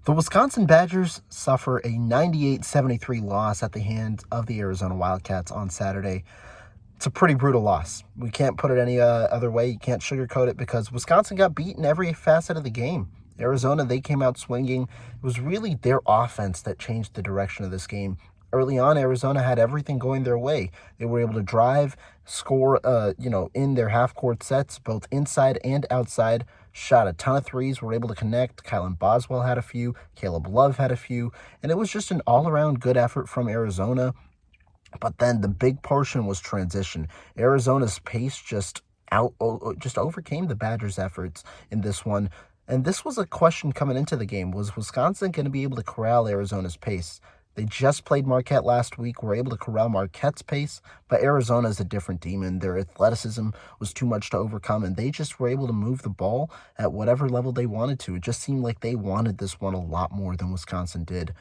The Wisconsin Badgers suffer a 98-73 loss at the hands of the Arizona Wildcats on Saturday. It's a pretty brutal loss. We can't put it any other way. You can't sugarcoat it because Wisconsin got beat in every facet of the game. Arizona, they came out swinging. It was really their offense that changed the direction of this game. Early on, Arizona had everything going their way. They were able to drive, score, in their half-court sets, both inside and outside. Shot a ton of threes, were able to connect. Kylan Boswell had a few. Caleb Love had a few. And it was just an all-around good effort from Arizona. But then the big portion was transition. Arizona's pace just overcame the Badgers' efforts in this one. And this was a question coming into the game. Was Wisconsin going to be able to corral Arizona's pace? They just played Marquette last week, were able to corral Marquette's pace, but Arizona is a different demon. Their athleticism was too much to overcome, and they just were able to move the ball at whatever level they wanted to. It just seemed like they wanted this one a lot more than Wisconsin did.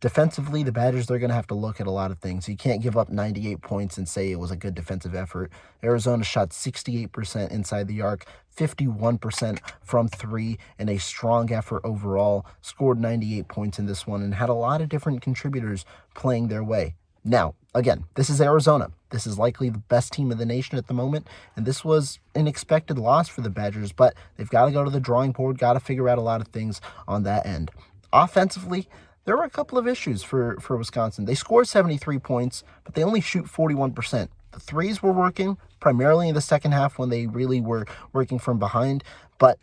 Defensively, the Badgers, they're going to have to look at a lot of things. You can't give up 98 points and say it was a good defensive effort. Arizona shot 68% inside the arc, 51% from three, and a strong effort overall. Scored 98 points in this one and had a lot of different contributors playing their way. Now, again, this is Arizona. This is likely the best team in the nation at the moment, and this was an expected loss for the Badgers, but they've got to go to the drawing board, got to figure out a lot of things on that end. Offensively, there were a couple of issues for Wisconsin. They scored 73 points, but they only shoot 41%. The threes were working, primarily in the second half when they really were working from behind. But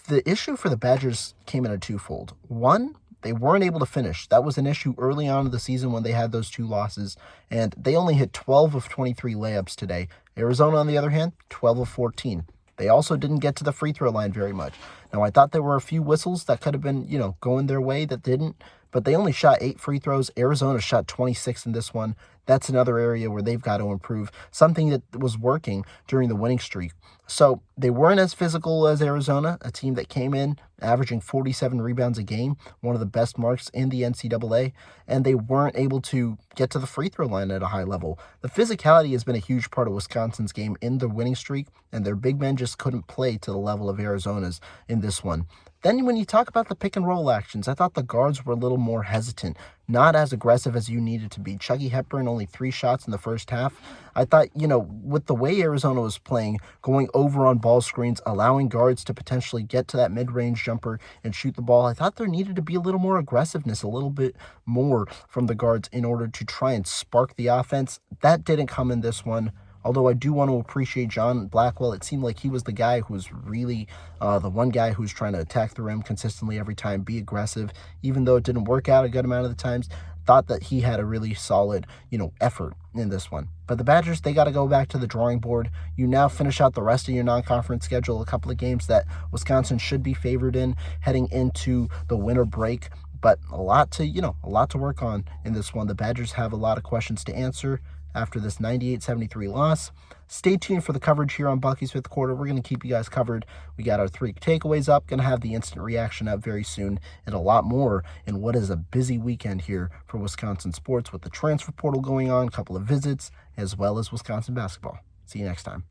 the issue for the Badgers came in a twofold. One, they weren't able to finish. That was an issue early on in the season when they had those two losses, and they only hit 12 of 23 layups today. Arizona, on the other hand, 12 of 14. They also didn't get to the free throw line very much. Now, I thought there were a few whistles that could have been, going their way that didn't, but they only shot 8 free throws. Arizona shot 26 in this one. That's another area where they've got to improve, something that was working during the winning streak. So they weren't as physical as Arizona, a team that came in averaging 47 rebounds a game, one of the best marks in the NCAA, and they weren't able to get to the free throw line at a high level. The physicality has been a huge part of Wisconsin's game in the winning streak, and their big men just couldn't play to the level of Arizona's in this one. Then when you talk about the pick and roll actions, I thought the guards were a little more hesitant, not as aggressive as you needed to be. Chucky Hepburn, only 3 shots in the first half. I thought, with the way Arizona was playing, going over on ball screens, allowing guards to potentially get to that mid-range jumper and shoot the ball, I thought there needed to be a little more aggressiveness, a little bit more from the guards in order to try and spark the offense. That didn't come in this one. Although I do want to appreciate John Blackwell. It seemed like he was the guy who was really the one guy who's trying to attack the rim consistently every time, be aggressive, even though it didn't work out a good amount of the times. Thought that he had a really solid, effort in this one. But the Badgers, they got to go back to the drawing board. You now finish out the rest of your non-conference schedule, a couple of games that Wisconsin should be favored in heading into the winter break. But a lot to work on in this one. The Badgers have a lot of questions to answer after this 98-73 loss. Stay tuned for the coverage here on Bucky's Fifth Quarter. We're going to keep you guys covered. We got our 3 takeaways up, going to have the instant reaction up very soon, and a lot more in what is a busy weekend here for Wisconsin sports with the transfer portal going on, a couple of visits, as well as Wisconsin basketball. See you next time.